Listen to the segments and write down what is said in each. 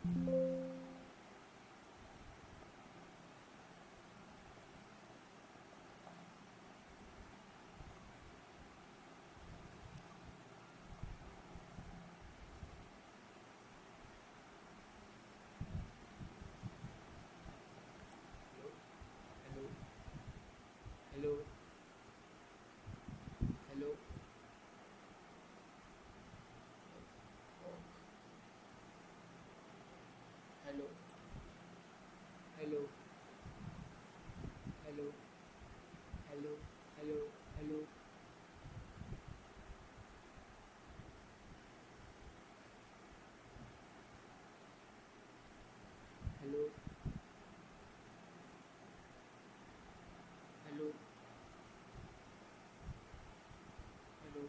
Hello, hello, hello, hello. Oh, hello, hello, hello, hello, hello, hello, hello, hello, hello.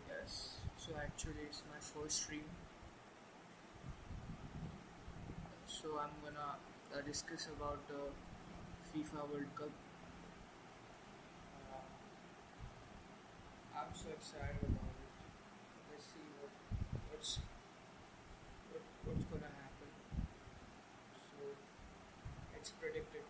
Yes. So actually, it's my first stream. So I'm gonna discuss about the FIFA World Cup. Uh, I'm so excited about it. Let's see what's what's gonna happen. So it's predicted.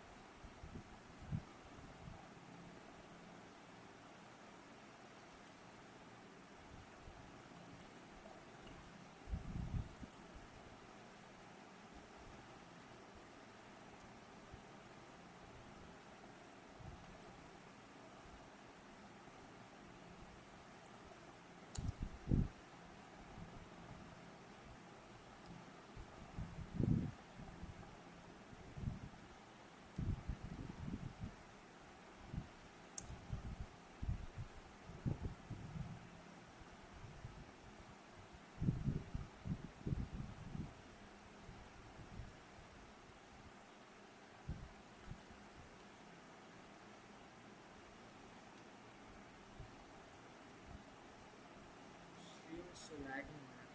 Stream is so lagging, man.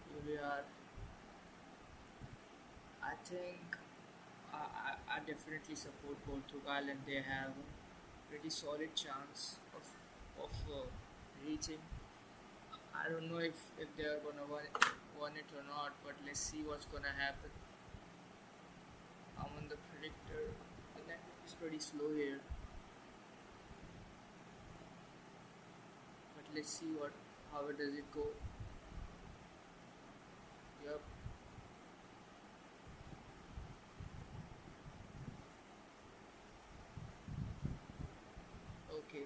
Here we are. I think I definitely support Portugal, and they have a pretty solid chance of reaching. I don't know if they are gonna win it or not, but let's see what's gonna happen. I'm on the predictor. The network is pretty slow here, but let's see what how it does it go. Yep. Okay.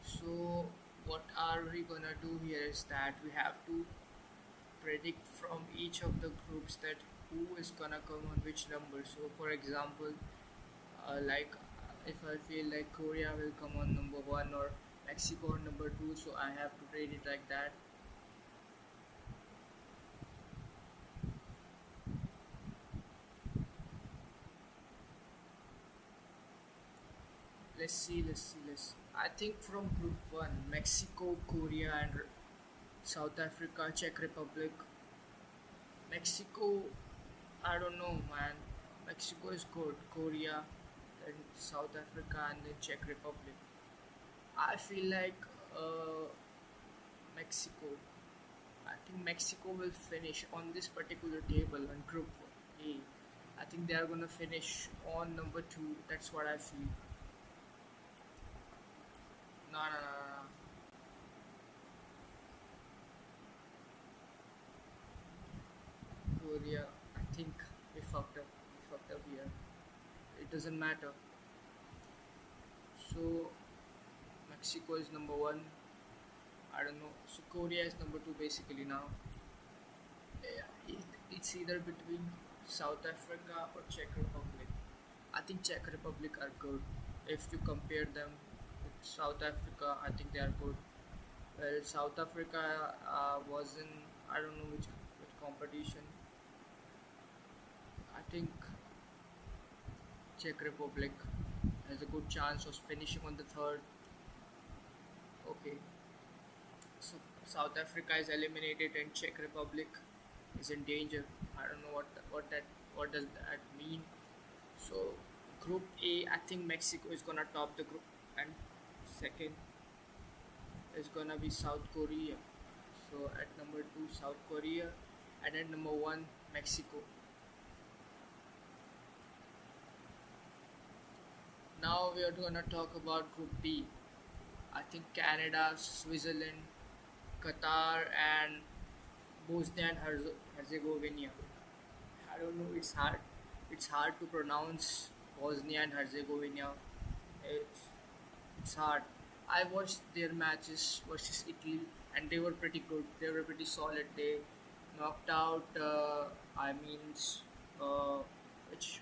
So what are we gonna do here is that we have to predict from each of the groups that who is gonna come on which number. So, for example, like if I feel like Korea will come on number one or Mexico on number two, so I have to rate it like that. Let's see. I think from group one, Mexico, Korea, and South Africa, Czech Republic. Mexico, I don't know, man. Mexico is good. Korea, then South Africa, and then Czech Republic. I feel like Mexico. I think Mexico will finish on this particular table on Group A. I think they are gonna finish on number two. That's what I feel. No, no, no, no, no. Korea. I think we fucked up. We fucked up here. It doesn't matter. So Mexico is number one. I don't know. So Korea is number two basically now. Yeah, it's either between South Africa or Czech Republic. I think Czech Republic are good. If you compare them with South Africa, I think they are good. Well, South Africa was in I don't know which competition. I think Czech Republic has a good chance of finishing on the third. Okay, so South Africa is eliminated and Czech Republic. is in danger. I don't know what does that mean. So Group A, I think Mexico is gonna top the group, and second is gonna be South Korea. So at number two, South Korea, and at number one, Mexico. Now we are gonna talk about Group B. I think Canada, Switzerland, Qatar, and Bosnia and Herzegovina. I don't know. It's hard. It's hard to pronounce Bosnia and Herzegovina. It's, it's hard. I watched their matches versus Italy, and they were pretty good. They were pretty solid. They knocked out. I mean, uh, which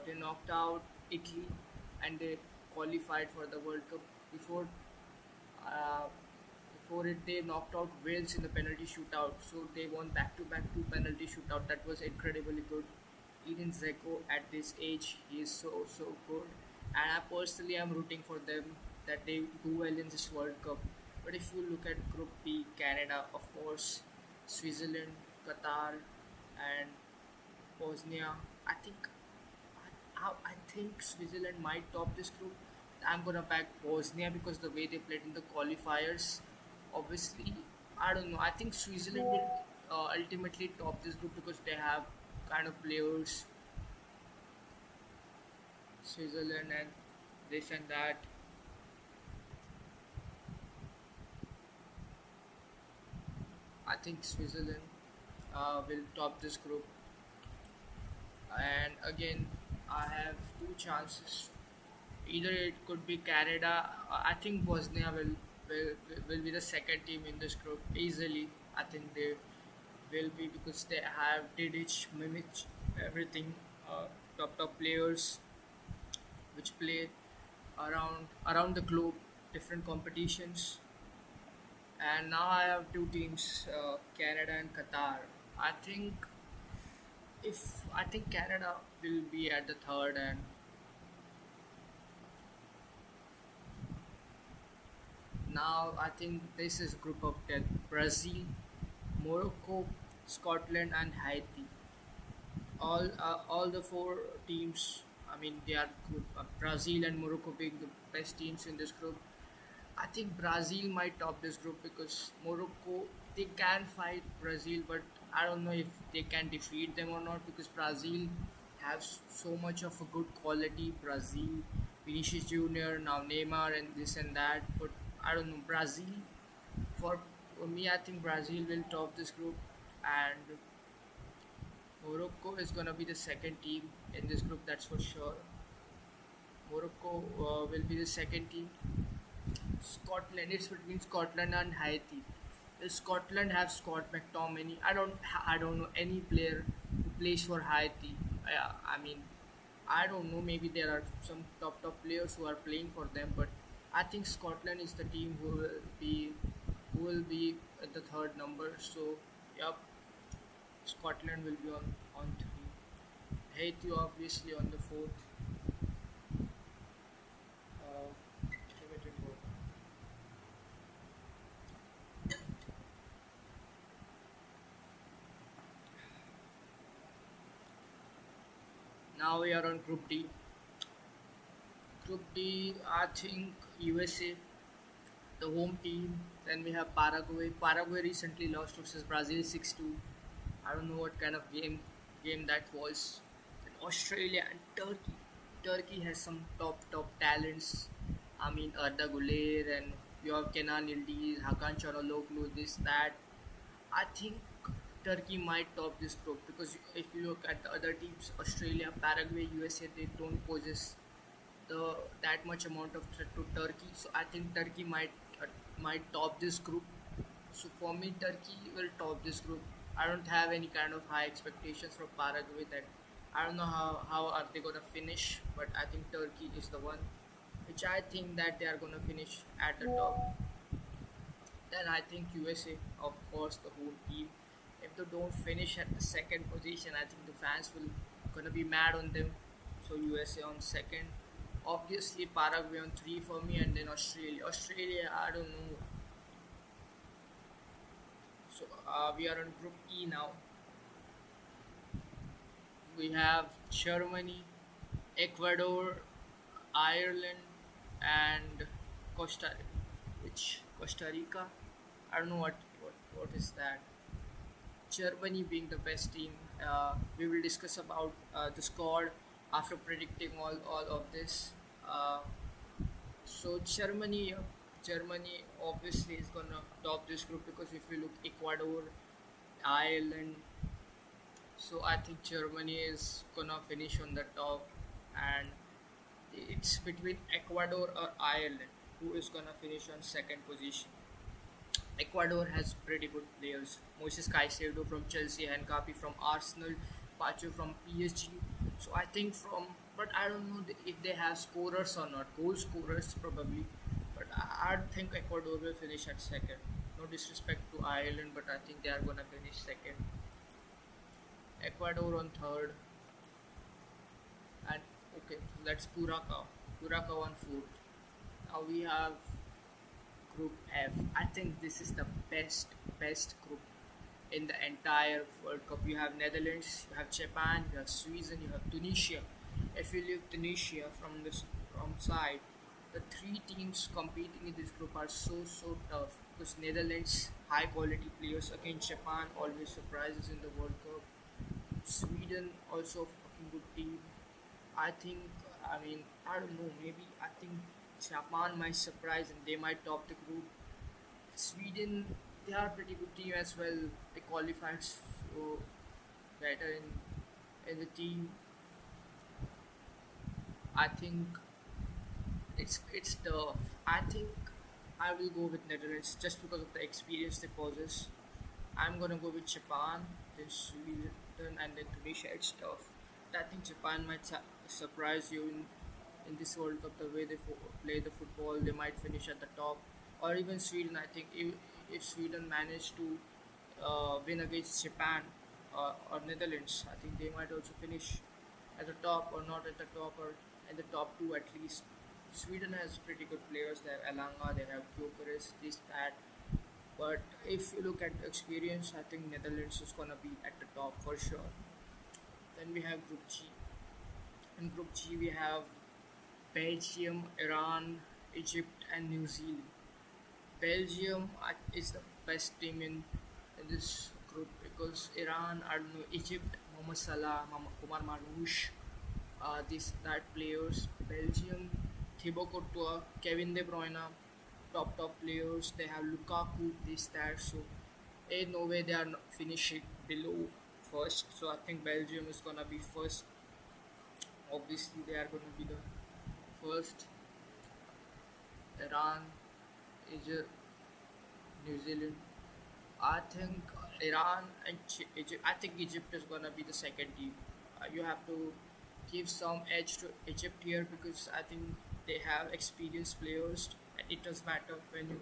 they knocked out Italy, and they qualified for the World Cup. Before uh, before it, they knocked out Wales in the penalty shootout. So they won back-to-back two penalty shootout. That was incredibly good. Eden Zeko at this age, he is so good, and I personally am rooting for them that they do well in this World Cup. But if you look at Group B, Canada, of course, Switzerland, Qatar, and Bosnia, I think I think Switzerland might top this group. I'm gonna back Bosnia because the way they played in the qualifiers. Obviously, I don't know. I think Switzerland will ultimately top this group because they have kind of players, Switzerland and this and that. I think Switzerland will top this group. And again, I have two chances. Either it could be Canada. I think Bosnia will be the second team in this group easily. I think they will be because they have Didic, Mimic, everything, top players which play around the globe, different competitions. And now I have two teams, Canada and Qatar. I think if I think Canada will be at the third, and now I think this is group of 10: Brazil, Morocco, Scotland, and Haiti. All the four teams. I mean, they are good. Brazil and Morocco being the best teams in this group. I think Brazil might top this group because Morocco, they can fight Brazil, but I don't know if they can defeat them or not because Brazil has so much of a good quality. Brazil, Vinicius Junior, now Neymar, and this and that. But I don't know Brazil. For me, I think Brazil will top this group, and Morocco is gonna be the second team in this group. That's for sure. Morocco will be the second team. Scotland. It's between Scotland and Haiti. Scotland have Scott McTominay. I don't know any player who plays for Haiti. I mean, I don't know. Maybe there are some top players who are playing for them, but I think Scotland is the team who will be at the third number. So, yep, Scotland will be on three. Haiti obviously on the fourth. Limited fourth. Now we are on Group D. Group D, I think USA, the home team. Then we have Paraguay. Paraguay recently lost versus Brazil 6-2. I don't know what kind of game that was. Then Australia and Turkey. Turkey has some top talents. I mean Arda Güler and you have Kenan Yildiz, Hakan Çalhanoğlu, this that. I think Turkey might top this group because if you look at the other teams, Australia, Paraguay, USA, they don't possess the that much amount of threat to Turkey. So I think Turkey might top this group. So for me, Turkey will top this group. I don't have any kind of high expectations from Paraguay. That I don't know how are they gonna finish, but I think Turkey is the one which I think that they are gonna finish at the top. Then I think USA, of course, the whole team. If they don't finish at the second position, I think the fans will gonna be mad on them. So USA on second. Obviously Paraguay on three for me, and then Australia. Australia, I don't know. So we are on Group E now. We have Germany, Ecuador, Ireland, and Costa, which Costa Rica. I don't know what is that. Germany being the best team. We will discuss about the squad after predicting all of this. Uh, Germany obviously is gonna top this group because if you look Ecuador, Ireland, so I think Germany is gonna finish on the top, and it's between Ecuador or Ireland who is gonna finish on second position. Ecuador has pretty good players. Moises Caicedo from Chelsea, Henkapi from Arsenal, Pacho from PSG. So I think but I don't know if they have scorers or not. Goal scorers probably, but I think Ecuador will finish at second. No disrespect to Ireland, but I think they are gonna finish second. Ecuador on third, and okay, so that's Curacao. Curacao on fourth. Now we have Group F. I think this is the best group in the entire World Cup. You have Netherlands, you have Japan, you have Sweden, you have Tunisia. If you leave Tunisia from side, the three teams competing in this group are so tough because Netherlands high quality players against Japan always surprises in the World Cup. Sweden also a fucking good team. I think I don't know, maybe I think Japan might surprise and they might top the group. Sweden, they are a pretty good team as well. They qualified so better in the team. I think it's tough. I think I will go with Netherlands just because of the experience they possess. I'm gonna go with Japan, then Sweden, and then Tunisia. It's tough. I think Japan might surprise you in this World Cup. The way they play the football, they might finish at the top, or even Sweden. I think if Sweden manage to win against Japan or Netherlands, I think they might also finish at the top or not at the top or in the top two at least. Sweden has pretty good players. They have Elanga, they have Gyökeres, this that. But if you look at experience, I think Netherlands is gonna be at the top for sure. Then we have Group G. In Group G, we have Belgium, Iran, Egypt, and New Zealand. Belgium is the best team in this group because Iran, I don't know, Egypt, Mohamed Salah, Omar Marmoush, these that players. Belgium, Thibaut Courtois, Kevin De Bruyne, top players. They have Lukaku, this that. So, ain't no way they are not finishing below first. So I think Belgium is gonna be first. Obviously, they are gonna be the first. Iran, Egypt, New Zealand. I think Iran and Egypt. I think Egypt is gonna be the second team. You have to give some edge to Egypt here because I think they have experienced players, and it does matter when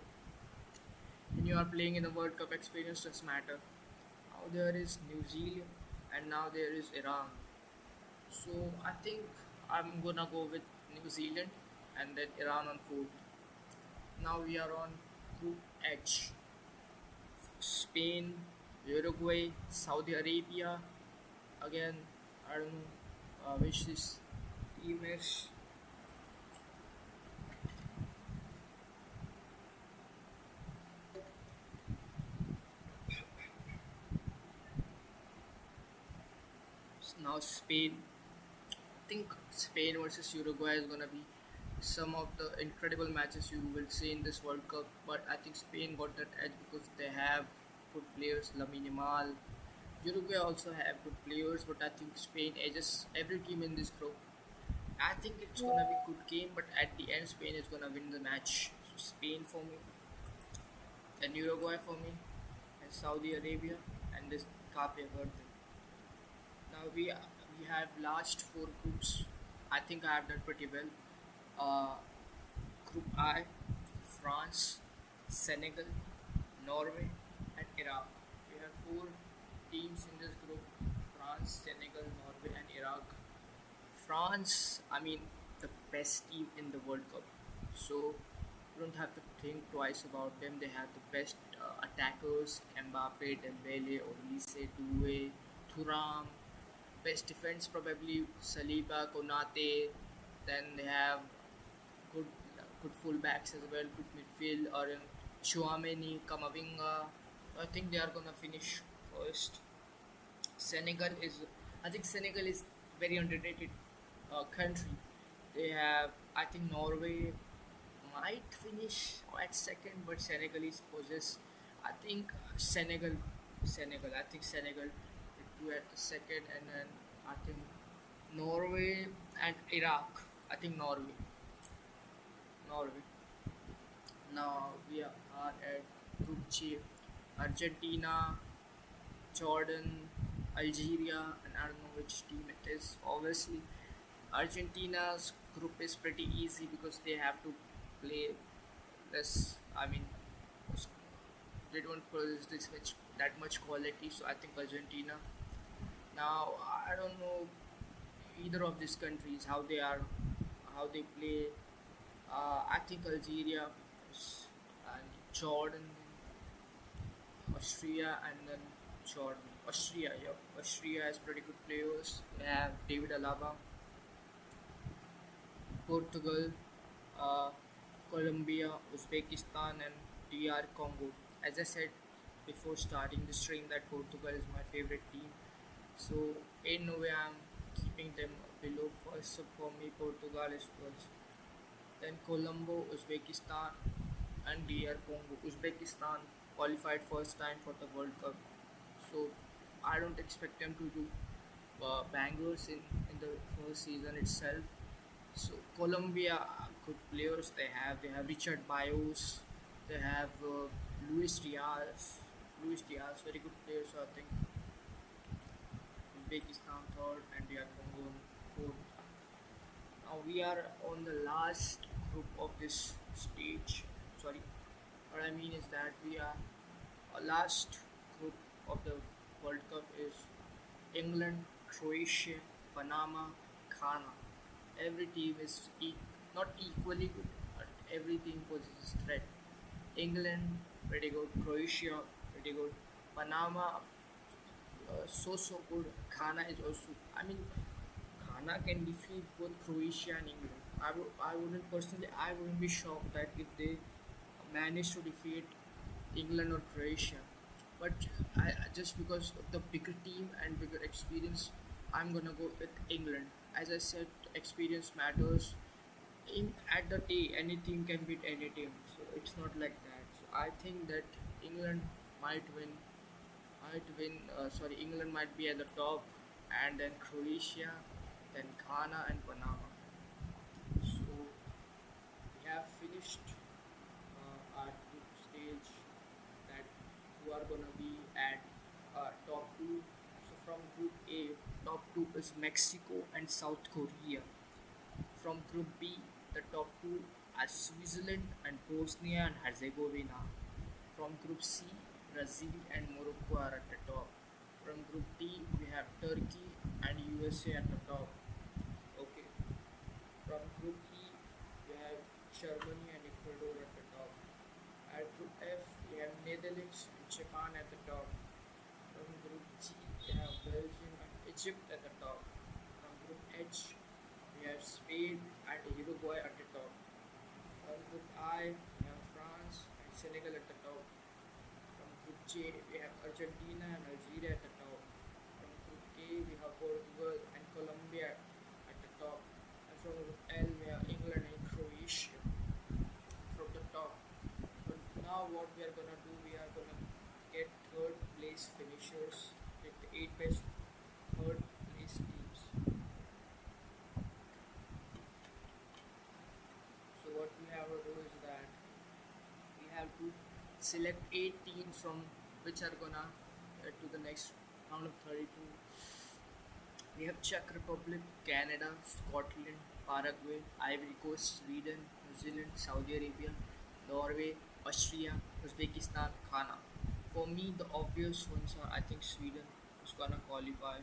you are playing in a World Cup. Experience does matter. Now there is New Zealand, and now there is Iran. So I think I'm gonna go with New Zealand, and then Iran on fourth. Now we are on Group H. Spain, Uruguay, Saudi Arabia. Again, I don't know which this team is. Now Spain. I think Spain versus Uruguay is gonna be some of the incredible matches you will see in this World Cup. But I think Spain got that edge because they have good players, Lamine Yamal. Uruguay also have good players, but I think Spain edges every team in this group. I think it's gonna be good game, but at the end, Spain is gonna win the match. So Spain for me, then Uruguay for me, and Saudi Arabia, and this Cape Verde. Now we have last four groups. I think I have done pretty well. Uh, Group I, France, Senegal, Norway, and Iraq. We have four teams in this group: France, Senegal, Norway, and Iraq. France, I mean, the best team in the World Cup. So you don't have to think twice about them. They have the best attackers: Mbappe, Dembele, Olise, Doué, Thuram. Best defense probably Saliba, Konate. Then they have good good fullbacks as well, good midfield or Chouameni, Kamavinga. I think they are gonna finish first. Senegal is, I think Senegal is very underrated country. They have, I think Norway might finish at second, but Senegal is possess. I think Senegal. I think Senegal will do at the second, and then I think Norway and Iraq. I think Norway. Now we are at Group G. Argentina, Jordan, Algeria, and I don't know which team it is. Obviously, Argentina's group is pretty easy because they have to play less. I mean, they don't possess that much quality. So I think Argentina. Now I don't know either of these countries how they play. I think Algeria and Jordan, Austria, and then Jordan. Austria, yeah. Austria has pretty good players. They have David Alaba, Portugal, uh, Colombia, Uzbekistan, and DR Congo. As I said before starting the stream, that Portugal is my favorite team. So in no way I'm keeping them below first. So for me, Portugal is first. Then Colombo, Uzbekistan, and DR Congo. Uzbekistan qualified first time for the World Cup, so I don't expect them to do bangers in the first season itself. So Colombia, good players they have Richard Bios, they have Luis Diaz. Luis Diaz, very good player. So I think Uzbekistan third and DR Congo fourth. Now we are on the last group of this stage. Sorry, what I mean is that we are last group of the World Cup is England, Croatia, Panama, Ghana. Every team is not equally good, but every team possesses threat. England, pretty good. Croatia, pretty good. Panama, so good. Ghana is also. I mean, Ghana can defeat both Croatia and England. I wouldn't personally. I wouldn't be shocked that if they manage to defeat England or Croatia. But just because of the bigger team and bigger experience, I'm gonna go with England. As I said, experience matters. In at the day, any team can beat any team, so it's not like that. So I think that England might win. Sorry, England might be at the top, and then Croatia, then Ghana and Panama. So we have finished our group stage that who are gonna be at top two. So from Group A, top two is Mexico and South Korea. From Group B, the top two are Switzerland and Bosnia and Herzegovina. From Group C, Brazil and Morocco are at the top. From Group D, we have Turkey and USA at the top. Okay. From Group E, we have Germany and Ecuador at the top. At Group F, we have Netherlands and Japan at the top. From Group G, we have Belgium and Egypt at the top. From Group H, we have Spain and Uruguay at the top. From Group I, we have France and Senegal at the top. From Group J, we have Argentina and Algeria at the top. From Group K, we have Portugal and Colombia at the top. And from Group L, we have England and Croatia from the top. But now, what we are gonna do, we are gonna get third place finishers with the 8 best third place teams. So what we have to do is that we have to select 8 teams from which are gonna get to the next round of 32. We have Czech Republic, Canada, Scotland, Paraguay, Ivory Coast, Sweden, New Zealand, Saudi Arabia, Norway, Austria, Uzbekistan, Ghana. For me, the obvious ones are I think Sweden is gonna qualify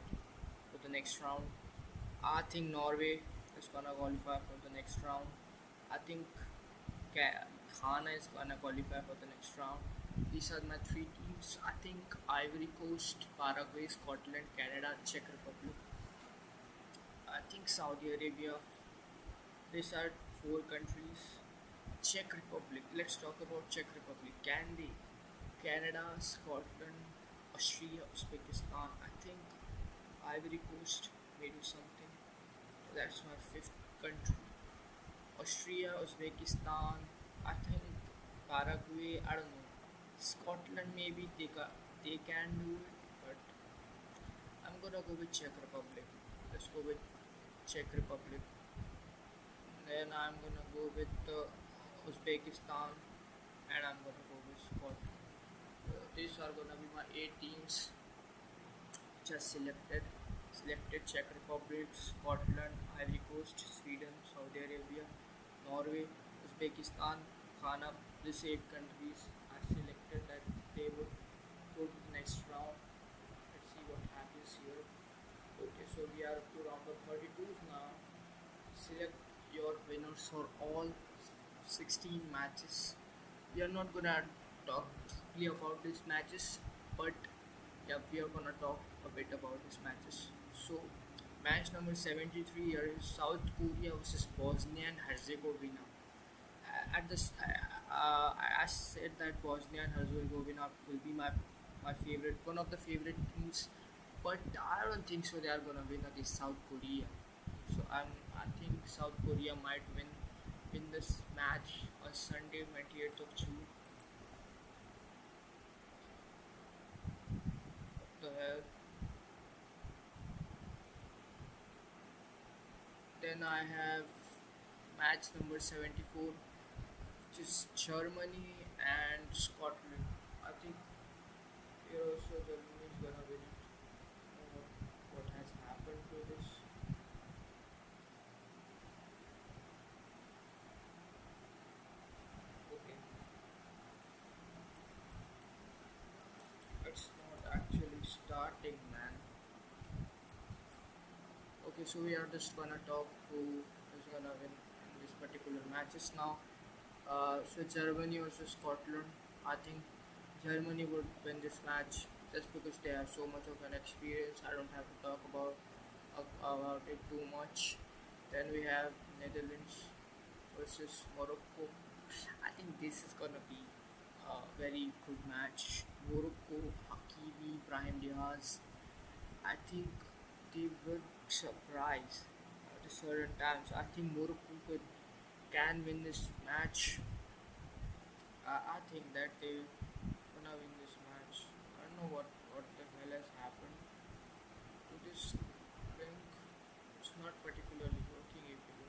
for the next round. I think Norway is gonna qualify for the next round. I think Ghana is gonna qualify for the next round. These are my three teams. I think Ivory Coast, Paraguay, Scotland, Canada, Czech Republic. I think Saudi Arabia. These are four countries. Czech Republic. Let's talk about Czech Republic. Can they? Canada, Scotland, Austria, Uzbekistan. I think Ivory Coast may do something. That's my fifth country. Austria, Uzbekistan. I think Paraguay. I don't know. Scotland maybe they can do it, but I'm gonna go with Czech Republic. Let's go with Czech Republic. Then I'm gonna go with Uzbekistan, and I'm gonna go with Scotland. These are gonna be my eight teams just selected. Selected Czech Republic, Scotland, Ivory Coast, Sweden, Saudi Arabia, Norway, Uzbekistan, Ghana. These eight countries I selected that they would go to the next round. Let's see what happens here. Okay, so we are up to round of 32 now. Select your winners for all 16 matches. We are not gonna talk deeply about these matches, but yeah, we are gonna talk a bit about these matches. So, match number 73 here is South Korea versus Bosnia and Herzegovina. At this, I said that Bosnia and Herzegovina will be my favorite, one of the favorite teams, but I don't think so. They are gonna win against South Korea. So I think South Korea might win this match on Sunday, 28th of June. The hell. Then I have match number 74, which is Germany and Scotland. I think here also Germany is gonna win it. What has happened to this? Okay, it's not actually starting, man. Okay, so we are just gonna talk who is gonna win in this particular matches now. So Germany versus Scotland. I think Germany would win this match just because they have so much of an experience. I don't have to talk about it too much. Then we have Netherlands versus Morocco. I think this is gonna be a very good match. Morocco, Hakimi, Brahim Diaz. I think they would surprise at a certain times. I think Morocco can win this match. I think that they gonna win this match. I don't know what the hell has happened to this link. It's not particularly working if you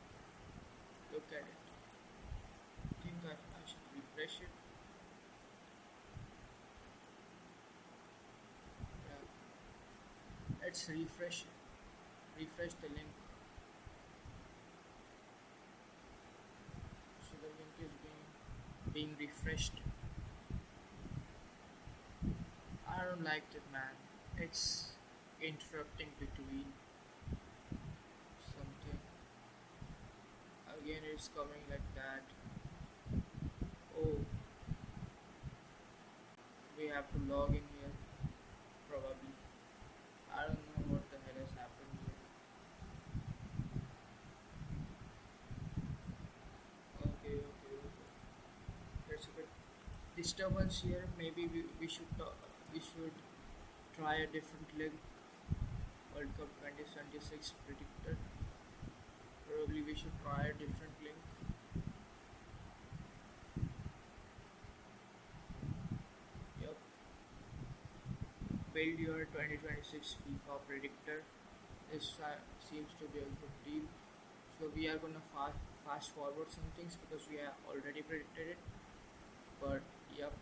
look at it. I think I should refresh it. Yeah, let's refresh it. Refresh the link. So the link is being refreshed. I don't like it, man. It's interrupting between something. Again, it's coming like that. Oh, we have to log in here, probably. I don't know what the hell has happened here. Okay, okay, okay. There's a bit disturbance here. Maybe we should try a different link. World Cup 2026 predicted. Probably we should try a different link. Yep. Build your 2026 FIFA predictor. This seems to be a good deal. So we are gonna fast forward some things because we have already predicted it. But yep,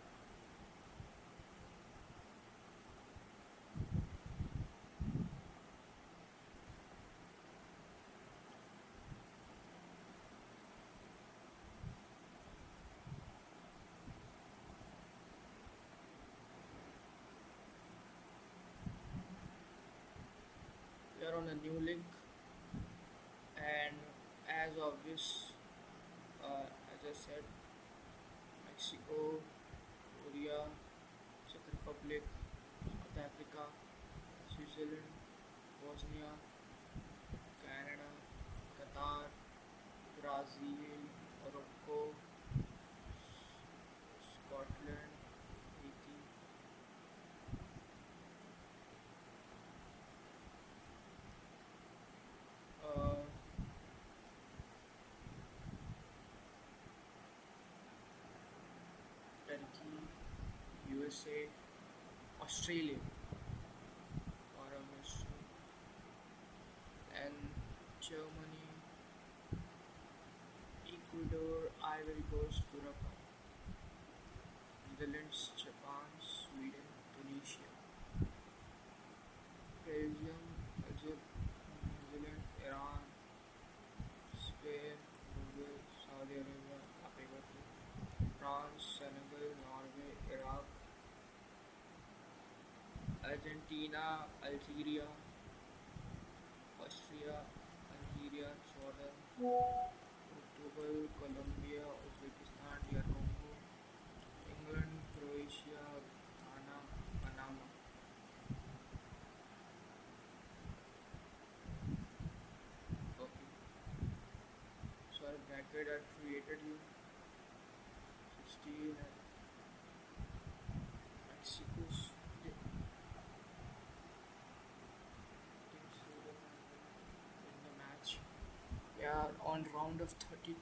we are on a new link, and as obvious, as I said, Mexico, Austria, Czech Republic, South Africa, Switzerland, Bosnia, Canada, Qatar, Brazil, Morocco, Scotland, Haiti, uh, Turkey, USA, Australia, or and Germany, Ecuador, Ivory Coast, Uruguay, Netherlands, Japan, Sweden, Tunisia, Belgium, Egypt, New Zealand, Iran, Spain, Uruguay, Saudi Arabia, Happy birthday, France, Senegal, Norway, Iraq, Argentina, Algeria, Austria, Algeria, Jordan, Portugal, Colombia, Uzbekistan, DR Congo, England, Croatia, Ghana, Panama. Okay, so our bracket I created you 16 and Mexico's in the match. We are on round of 32.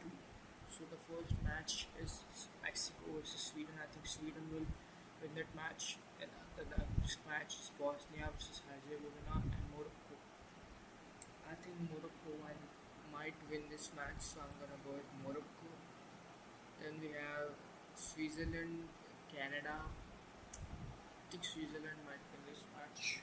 So the first match is Mexico versus Sweden. I think Sweden will win that match. And the next match is Bosnia versus Herzegovina and Morocco. I think Morocco might win this match, so I'm gonna go with Morocco. Then we have Switzerland, Canada. I think Switzerland might win this match.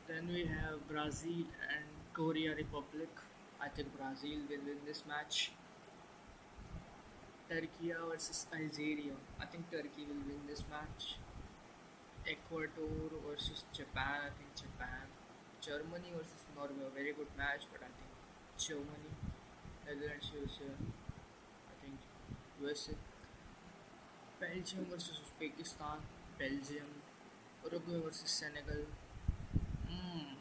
Then we have Brazil and Korea Republic. I think Brazil will win this match. Turkey versus Algeria. I think Turkey will win this match. Ecuador versus Japan. I think Japan. Germany versus Norway. A very good match, but I think Germany. Netherlands USA. I think USA. Belgium versus Uzbekistan. Belgium. Uruguay versus Senegal. Hmm.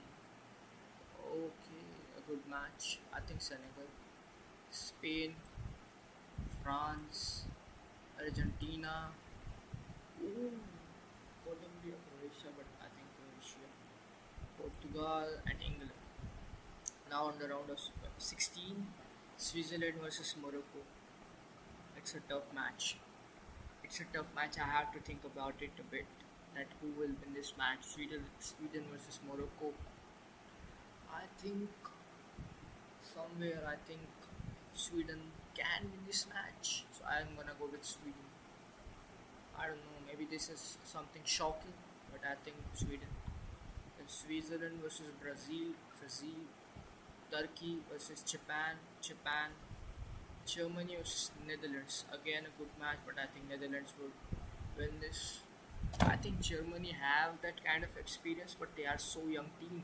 Okay, a good match. I think Senegal. Spain, France, Argentina. Ooh, Colombia, Croatia, but I think Croatia. Portugal and England. Now on the round of 16, Switzerland versus Morocco. It's a tough match. It's a tough match. I have to think about it a bit. That who will win this match? Sweden versus Morocco. I think somewhere I think Sweden can win this match. So I'm gonna go with Sweden. I don't know. Maybe this is something shocking, but I think Sweden. Then Switzerland versus Brazil. Brazil. Turkey versus Japan. Japan. Germany versus Netherlands. Again a good match, but I think Netherlands will win this. I think Germany have that kind of experience, but they are so young team.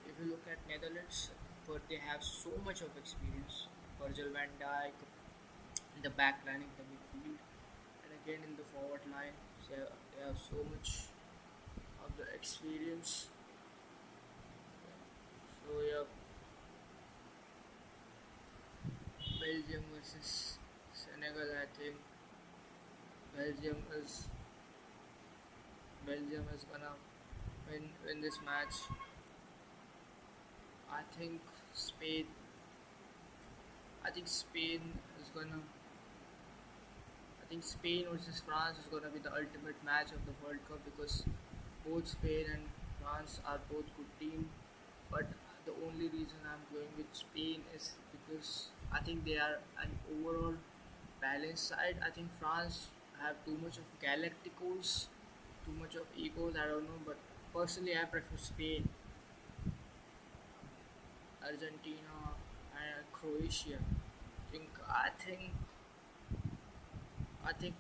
If you look at Netherlands, but they have so much of experience. Virgil van Dijk in the back line, in the midfield, and again in the forward line. So they have so much of the experience. So yeah, Belgium versus Senegal. I think Belgium is Belgium is gonna win this match. I think Spain. I think Spain is gonna. I think Spain versus France is gonna be the ultimate match of the World Cup because both Spain and France are both good team. But the only reason I'm going with Spain is because I think they are an overall balanced side. I think France have too much of galacticos, too much of egos. I don't know, but personally I prefer Spain, Argentina, and Croatia. I think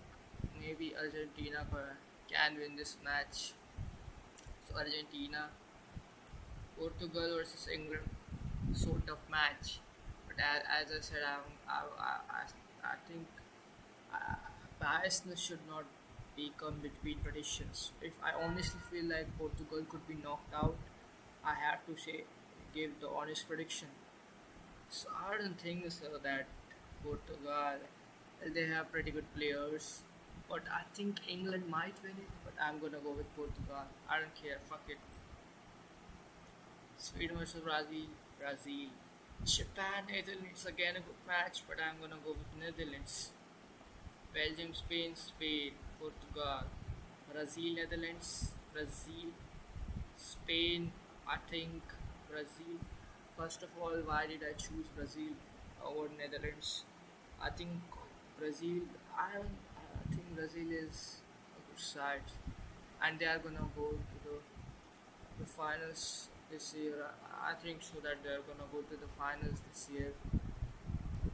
maybe Argentina can win this match. So Argentina, Portugal versus England, sort of match. But as I said, I think uh, biasness should not become between traditions. If I honestly feel like Portugal could be knocked out, I have to say give the honest prediction. So I don't think so that Portugal they have pretty good players, but I think England might win it. But I'm gonna go with Portugal. I don't care. Fuck it. Sweden versus Brazil. Brazil. Japan, Netherlands again a good match, but I'm gonna go with Netherlands. Belgium, Spain, Spain, Portugal, Brazil, Netherlands, Brazil, Spain. I think Brazil. First of all, why did I choose Brazil over Netherlands? I think Brazil. I think Brazil is a good side, and they are gonna go to the finals this year. I think so that they are gonna go to the finals this year,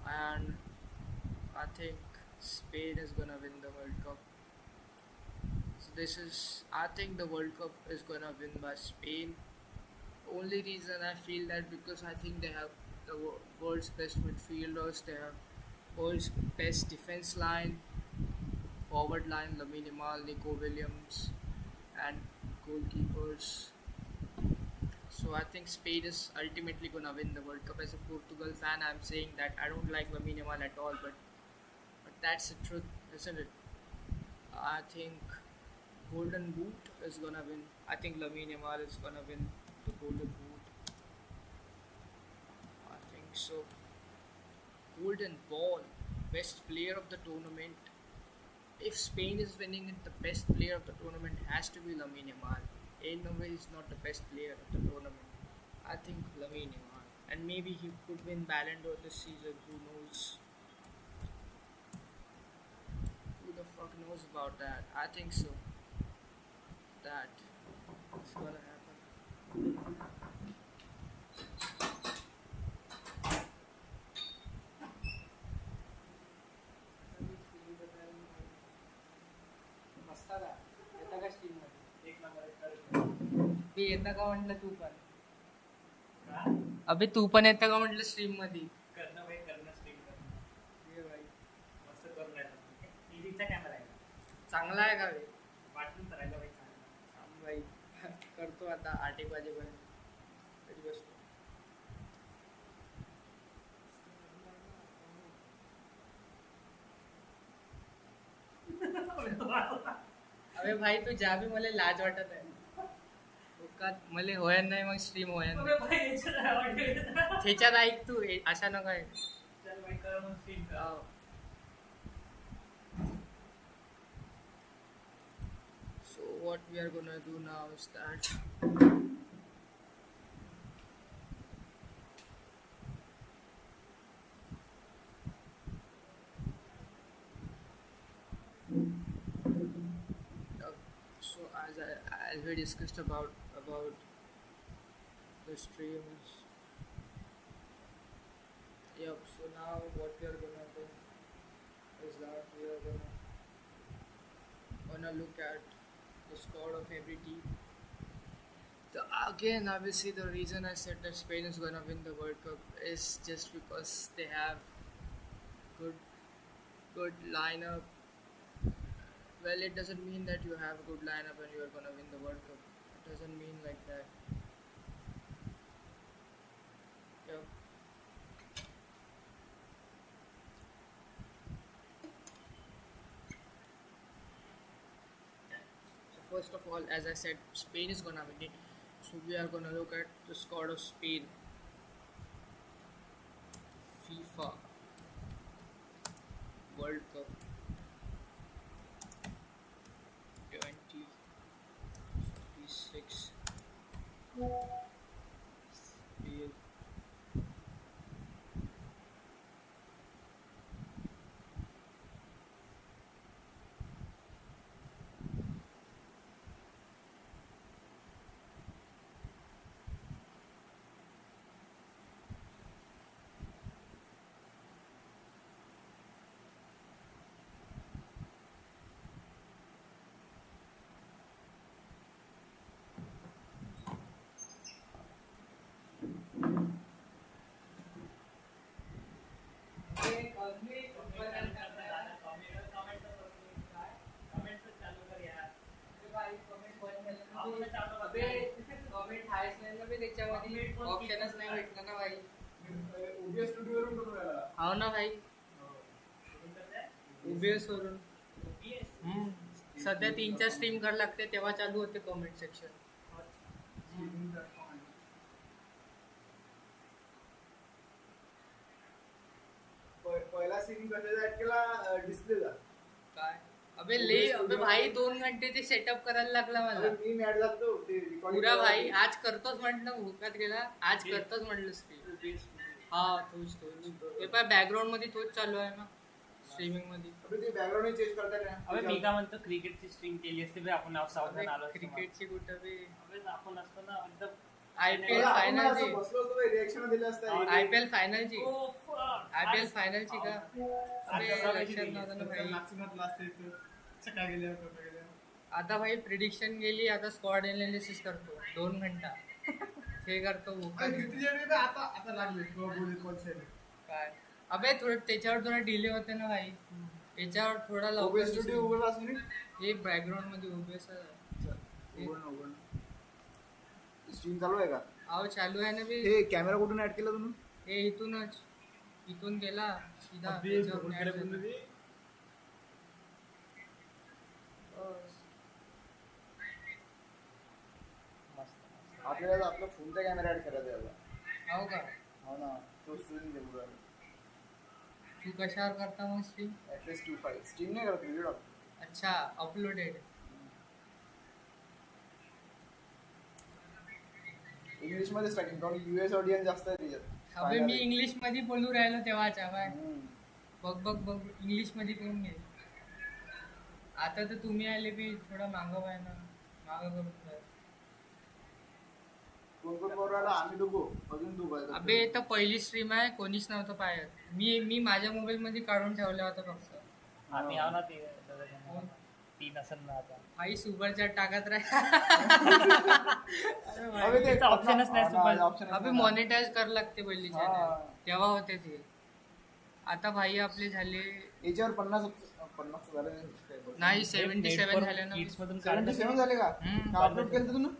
and I think Spain is gonna win the World Cup. So this is, I think the World Cup is gonna win by Spain. Only reason I feel that because I think they have the world's best midfielders, they have world's best defense line, forward line, Lamine Yamal, Nico Williams, and goalkeepers. So I think Spain is ultimately gonna win the World Cup. As a Portugal fan, I'm saying that I don't like Lamine Yamal at all, but that's the truth, isn't it? I think Golden Boot is gonna win. I think Lamine Yamal is gonna win the Golden Boot. I think so. Golden Ball, best player of the tournament. If Spain is winning it, the best player of the tournament has to be Lamine Yamal. In no way he's not the best player of the tournament. I think Lamine Yamal. And maybe he could win Ballon d'Or this season. Who knows? Who the fuck knows about that? I think so. That is gonna happen. मस्त का येता का stream मध्ये एक number B येता का म्हटलं तू पण अबे तू पण येता का म्हटलं स्ट्रीम मध्ये करणं भाई करणं स्ट्रीम करणं ये भाई मस्त करून राहिला टीव्हीचा कॅमेरा आहे चांगला आहे का बे वाटून करायला भाई चांगला भाई करतो आता 8 एक वाजेपर्यंत कधी बसतो अबे भाई तू जा भी मला लाज वाटत आहे दुःखात मले होयन नाही मग स्ट्रीम होयन त्याच्यात ऐक तू अशा नको आहे चल भाई कर मग स्ट्रीम कर so what we are gonna do now is that so as we discussed about the streams. Yep. So now what we are gonna do is that we are gonna look at the score of every team. Again, obviously, the reason I said that Spain is gonna win the World Cup is just because they have good good lineup. Well, it doesn't mean that you have a good lineup and you are gonna win the World Cup. It doesn't mean like that. Yep. So first of all, as I said, Spain is gonna win it. So we are gonna look at the squad of Spain. FIFA World Cup 2026. Spain. ना बे त्याच्यामध्ये ऑप्शनच नाही भेटलं ना भाई. OBS studio वरून करून राहिला. हो ना भाई. OBS वरून. सध्या 3-4 स्ट्रीम करायला लागते तेव्हा चालू होते कमेंट सेक्शन. पहिला सीन कशाचा ऍड केला डिस्प्लेचा. काय अबे भाई 2 घंटे ते सेटअप करायला लागला मला. मी मॅड लागतो ते पुरा भाई आज करतोच म्हटलं भूकात गेला आज करतोच म्हटलं स्ट्रीम. हा तोच हे पाय बॅकग्राऊंड मध्ये तोच चालू आहे ना स्ट्रीमिंग मध्ये. अबे ते बॅकग्राऊंड चेंज करता ना. अबे मी काय म्हणतो क्रिकेटची स्ट्रीम केली असते बे आपण सावधान आलो. क्रिकेटची कुठं बे अबे आपण असतो ना एकदम आयपीएल फायनलची. बसलो होतो रिएक्शन दिलं असतं. आयपीएल फायनलची का अबे लक्षात नव्हतं ना भाई. आता भाई प्रिडिक्शन गेली आता स्क्वॉड एनालिसिस करतो 2 घंटा हे करतो आता लागले काय. अबे थोडं त्याच्यावर थोडा डिले होते ना भाई. याच्यावर थोडा OBS स्टुडिओ उघडला असेल. हे बॅकग्राऊंड मध्ये OBS स्ट्रीम चालू आहे का. अहो चालू आहे ना बे. हे कॅमेरा कुठून ऍड केला तुम्ही. हे इथून गेला सीधा आपल्याला आपला फोनचा कॅमेरा ऍड करायचा याला. हो का. हो ना तो स्ट्रीम देऊ. तू कशावर करता मग स्ट्रीम. FS25 स्ट्रीम नाही करत व्हिडिओ. अच्छा अपलोडेड. इंग्लिश मध्ये स्टार्टिंग कारण US ऑडियन्स जास्त आहे त्याच्यात. अबे मी इंग्लिश मध्ये बोलू राहिलो तेव्हाच्या बाय. बघ इंग्लिश मध्ये करून घे. आता तर तुम्ही आले बी थोडा मागं आहे ना मागं करून. कोण राहिला आम्ही दोघो अजून दोघं. अबे तर पहिली स्ट्रीम आहे कोणीच नव्हतं पाहत. मी माझ्या मोबाईल मध्ये काढून ठेवलं होतं फक्त. आम्ही आव ना ते 3 असेल ना आता. आई सुपर चॅट टाकत अबे ते ऑप्शनच नाही सुपर. अबे मॉनिटाइज करायला लागते पहिली चॅनल तेव्हा होते ते. आता भाई आपले झाले याच्यावर 50 झाले नाही 77 झाले ना. किड्स मधून 77 झाले का. अपलोड केलं तुम्ही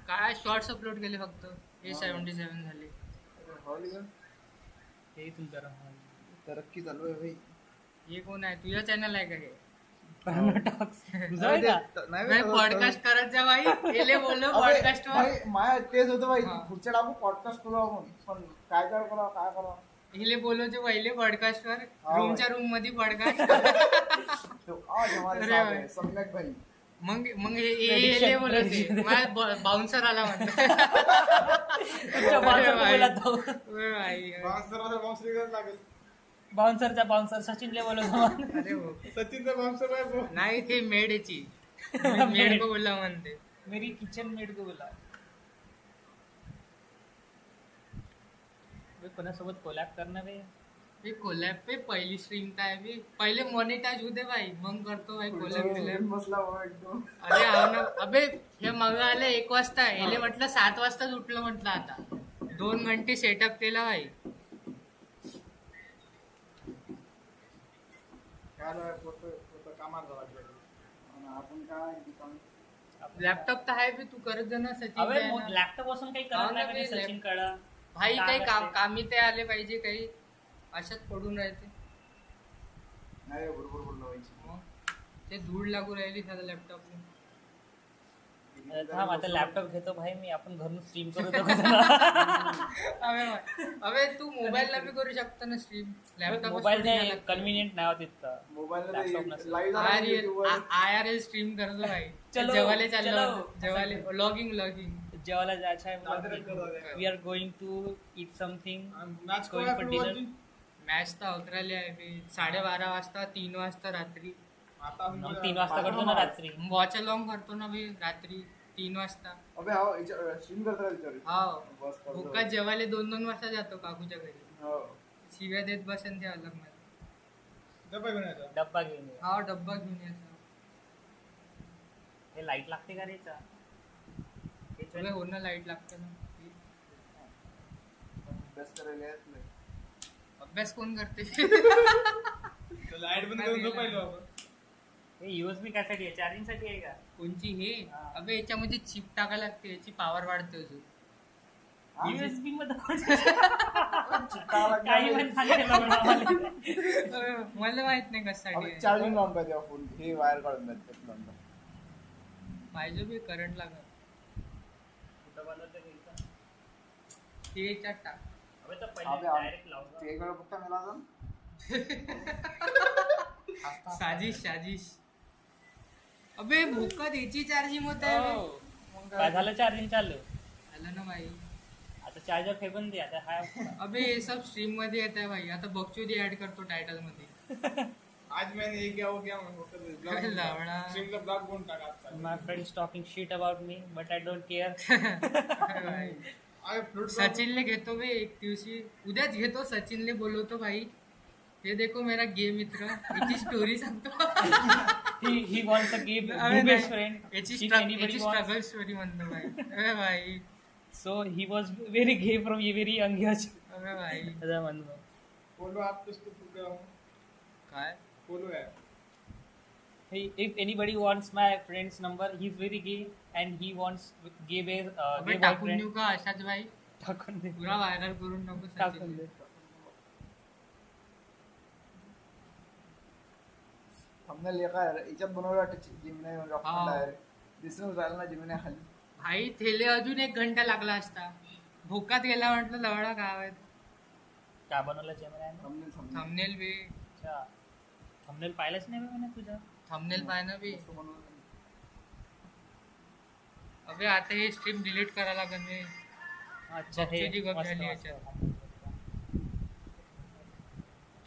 काय शॉर्ट्स अपलोड केले फक्त. हे 77 झाले. हे तुमचं तरक्की चालू आहे भाई. हे कोण आहे तुझ्या चॅनल आहे का हे. नाही पॉडकास्ट करत जा भाई. गेले बोललो पॉडकास्ट वर. माया तेच होतं भाई. पुढच्या टाकू पॉडकास्ट करू आपण पण काय करा. हिले बोलो जो पहिले पॉडकास्ट वर रूमच्या रूम मध्ये पॉडकास्ट. सम्यक भाई. मग हे बोलते मला बाउन्सर आला म्हणतो. बाउन्सर सचिनले बोलवतो. अरे हो सचिनचा बाउन्सर नाही ते मेडची मेड को बोलला म्हणते. मेरी किचन मेड को बोला. कोणासोबत कोलॅब करणार आहे. कोलॅब पे पहिली स्ट्रीम काय बी पहिले मॉनिटाइज होते भाई मग करतो भाई कोलॅब. बसला एकदम. अरे हा ना. अबे हे मग आले 1 वाजता. याले म्हटलं 7 वाजताच उठलं म्हटलं. आता 2 घंटे सेटअप केला भाई. लॅपटॉप तर आहे बी तू करत जा ना सचिन. लॅपटॉप असून काही करत नाही सचिन कडा भाई काही कामी ते आले पाहिजे काही अशाच पडून राहते. नाही बरोबर बोललो. ते धूळ लागू राहिली साधा लॅपटॉप. थांब आता लॅपटॉप घेतो भाई मी. आपण घरून स्ट्रीम करू. अबे तू मोबाईलला बी करू शकतो ना स्ट्रीम. लॅपटॉप मोबाईल कन्व्हिनियंट नाही होत इतकं. मोबाईल IRL स्ट्रीम करतो भाई. जेवायला चाललो जेवायला लॉगिंग जेवायला जायचं आहे. We are going to eat something. Match तर 11ला आहे. 12:30 वाजता 3 वाजता रात्री. 3 वाजता करतो ना रात्री. वॉच अलॉंग करतो ना भाई रात्री 3 वाजता. भुका जेवायला 2-2 वाजता जातो काकूच्या घरी. शिव्या देत बसेन ते अलग मध्ये. डब्बा घेऊन हा डब्बा घेऊन यायचा. हे लाईट लागते का रे. हो ना लाईट लागते ना. अभ्यास कोण करते. लाईट बंद करून झोपायलो आपण. USB कॅसेट चार्जिंग साठी आहे का कोणची हे. अबे याच्यामध्ये चिप टाकायला लागते याची पॉवर वाढते अजून. USB मध्ये चिट्टा काही लागला. पण सांगितलं मला. मला माहित नाही कशासाठी चार्जिंग लावून पाहिजे फोन हे वायर काढून द्यायचं लावून. पाहिजे बी करंट लागत ते याच्यात टाक. ते एक वेळ फक्त मला अजून साजिश अबे भोका द्यायची चार्जिंग होत आहे मग काय झालं चार्जिंग चालू आलं ना भाई आता चार्जर फेकून दे आता हा अबे हे सब स्ट्रीम मध्ये येत आहे भाई आता बकचोदी ऍड करतो टायटल मध्ये आज मैंने ये क्या हो गया मैं लावणा स्ट्रीम का ब्लॉग कोण टाका My friends talking shit about me, but I don't care. अरे फ्लूट सचिनने घेतो बे एक दिवशी उद्याच घेतो सचिनने बोलवतो भाई हे देखो मेरा गे मित्र याची स्टोरी सांगतो he wants a gay best friend याची स्ट्रगल स्टोरी म्हणतो भाई अरे भाई so he was very gay from a very young age अरे भाई असं म्हणतो बोलो आप किसको पूछ रहे हो काय बोलो है Hey, if anybody wants my friend's number, he's very gay and he wants gay gay टाकून boyfriend. देऊ का अशाच भाई टाकून दे. पुरा व्हायरल करून नको टाकून दे. हमने लेखा याच्यात बनवलं वाटतं जिमने डॉक्टर दिसून राहिलं ना जिमने खाली भाई थेले अजून 1 घंटा लागला असता भोकात गेला म्हटलं लवडा गाव आहे काय बनवलं जेवण थंबनेल थंबनेल बी अच्छा थंबनेल पाहिलंच नाही बे मी तुझा थंबनेल पाहणं बी अबे आता हे स्ट्रीम डिलीट करायला लागेल मी अच्छा हे बकचोदी गप मस्त, झाली मस्त. याच्यात.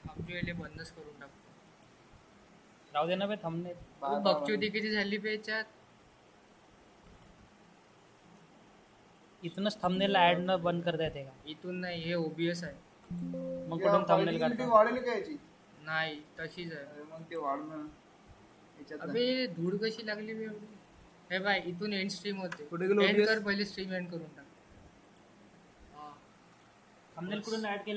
थांबलेले बंदच करून टाकतो राहू दे ना बे थंबनेल बाय- बकचोदी किती झाली बे याच्यात इथूनच थंबनेल ऍड न बंद करता येते का इथून नाही हे ओबीएस आहे मग कुठून थंबनेल काढतो वाढेल का याची नाही तशीच आहे अरे मग ते वाढणं याच्यात नाही. अबे धूळ कशी लागली बे एवढी हे बाय इथून एंड स्ट्रीम होते कुठे गेलो एंड OBS? कर पहिले स्ट्रीम एंड करून टाक थंबनेल कुठून ऍड केला